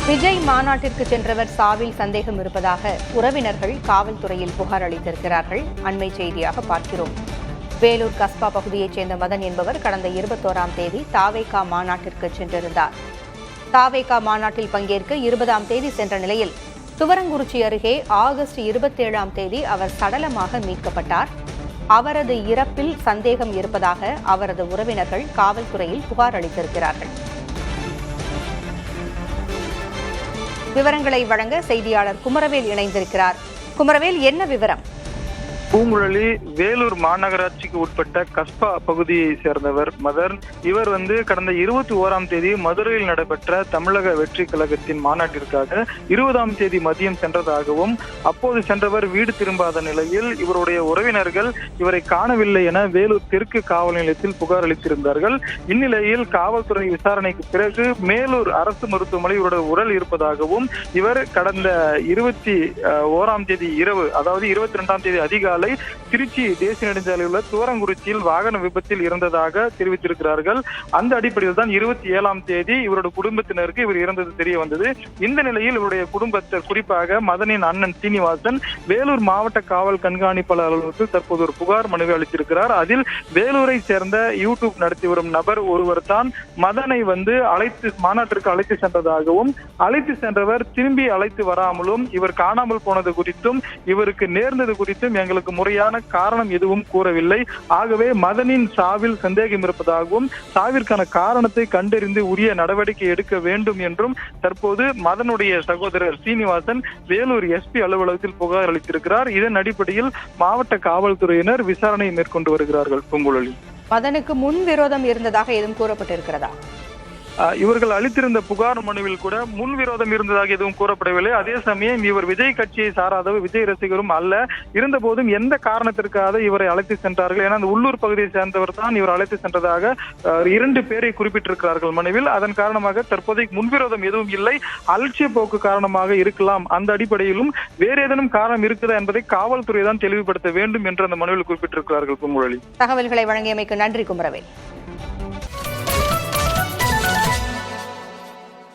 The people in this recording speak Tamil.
விஜய் மாநாட்டிற்கு சென்றவர் சாவில் சந்தேகம் இருப்பதாக உறவினர்கள் காவல்துறையில் புகார் அளித்திருக்கிறார்கள். அண்மை செய்தியாக பார்க்கிறோம். வேலூர் கஸ்பா பகுதியைச் சேர்ந்த மதன் என்பவர் கடந்த 21ஆம் தேதி தாவேகா மாநாட்டிற்கு சென்றிருந்தார். தாவேகா மாநாட்டில் பங்கேற்க 20ஆம் தேதி சென்ற நிலையில் துவரங்குறிச்சி அருகே ஆகஸ்ட் 27ஆம் தேதி அவர் சடலமாக மீட்கப்பட்டார். அவரது இறப்பில் சந்தேகம் இருப்பதாக அவரது உறவினர்கள் காவல்துறையில் புகார் அளித்திருக்கிறார்கள். விவரங்களை வழங்க செய்தியாளர் குமரவேல் இணைந்திருக்கிறார். குமரவேல், என்ன விவரம்? பூங்குழலி வேலூர் மாநகராட்சிக்கு உட்பட்ட கஸ்பா பகுதியை சேர்ந்தவர் மதன். இவர் கடந்த 21ஆம் தேதி மதுரையில் நடைபெற்ற தமிழக வெற்றி கழகத்தின் மாநாட்டிற்காக 20ஆம் தேதி மதியம் சென்றதாகவும் அப்போது சென்றவர் வீடு திரும்பாத நிலையில் இவருடைய உறவினர்கள் இவரை காணவில்லை என வேலூர் தெற்கு காவல் நிலையத்தில் புகார் அளித்திருந்தார்கள். இந்நிலையில் காவல்துறை விசாரணைக்கு பிறகு மேலூர் அரசு மருத்துவமனை இவருடைய உடல் இருப்பதாகவும் இவர் கடந்த 21ஆம் தேதி இரவு, அதாவது 22ஆம் தேதி அதிகாலை திருச்சி தேசிய நெடுஞ்சாலையில் உள்ள துவரங்குறிச்சியில் வாகன விபத்தில் இறந்ததாக தெரிவித்திருக்கிறார்கள். அந்த அடிப்படையில் தான் 27ஆம் தேதி இவருடைய குடும்பத்தினருக்கு இவர் இறந்தது தெரிய வந்தது. இந்த நிலையில் இவருடைய குடும்பத்தில், குறிப்பாக மதனின் அண்ணன் சீனிவாசன், வேலூர் மாவட்ட காவல் கண்காணிப்பாளர் அலுவலகத்தில் தற்போது ஒரு புகார் மனுவை அளித்திருக்கிறார். அதில் வேலூரை சேர்ந்த யூடியூப் நடத்தி வரும் நபர் ஒருவர் தான் மதனை மாநாட்டிற்கு அழைத்து சென்றதாகவும், அழைத்து சென்றவர் திரும்பி அழைத்து வராமலும் இவர் காணாமல் போனது குறித்தும் இவருக்கு நேர்ந்தது குறித்தும் எங்களுக்கு முறையான காரணம் எதுவும் கூறவில்லை. ஆகவே மதனின் சாவில் சந்தேகம் இருப்பதாகவும் சாவிற்கான காரணத்தை கண்டறிந்து உரிய நடவடிக்கை எடுக்க வேண்டும் என்றும் தற்போது மதனுடைய சகோதரர் சீனிவாசன் வேலூர் எஸ்பி அலுவலகத்தில் புகார் அளித்திருக்கிறார். இதன் அடிப்படையில் மாவட்ட காவல்துறையினர் விசாரணை மேற்கொண்டு வருகிறார்கள். பூங்குழலி, மதனுக்கு முன் விரோதம் இருந்ததாக எதுவும் கூறப்பட்டிருக்கிறதா? இவர்கள் அளித்திருந்த புகார் மனுவில் கூட முன் விரோதம் இருந்ததாக எதுவும் கூறப்படவில்லை. அதே சமயம் இவர் விஜய் கட்சியை சாராதவர், விஜய் ரசிகரும் அல்ல. இருந்த போதும் எந்த காரணத்திற்காக இவரை அழைத்து சென்றார்கள், ஏன்னா அந்த உள்ளூர் பகுதியை சேர்ந்தவர் தான் இவர் அழைத்து சென்றதாக 2 பேரை குறிப்பிட்டிருக்கிறார்கள் மனுவில். அதன் காரணமாக தற்போதைக்கு முன்விரோதம் எதுவும் இல்லை, அலட்சிய போக்கு காரணமாக இருக்கலாம். அந்த அடிப்படையிலும் வேறு ஏதேனும் காரணம் இருக்குதா என்பதை காவல்துறை தான் தெளிவுபடுத்த வேண்டும் என்று அந்த மனுவில் குறிப்பிட்டிருக்கிறார்கள். பூங்குழலி, தகவல்களை வழங்கியமைக்கு நன்றி குமரவேல்.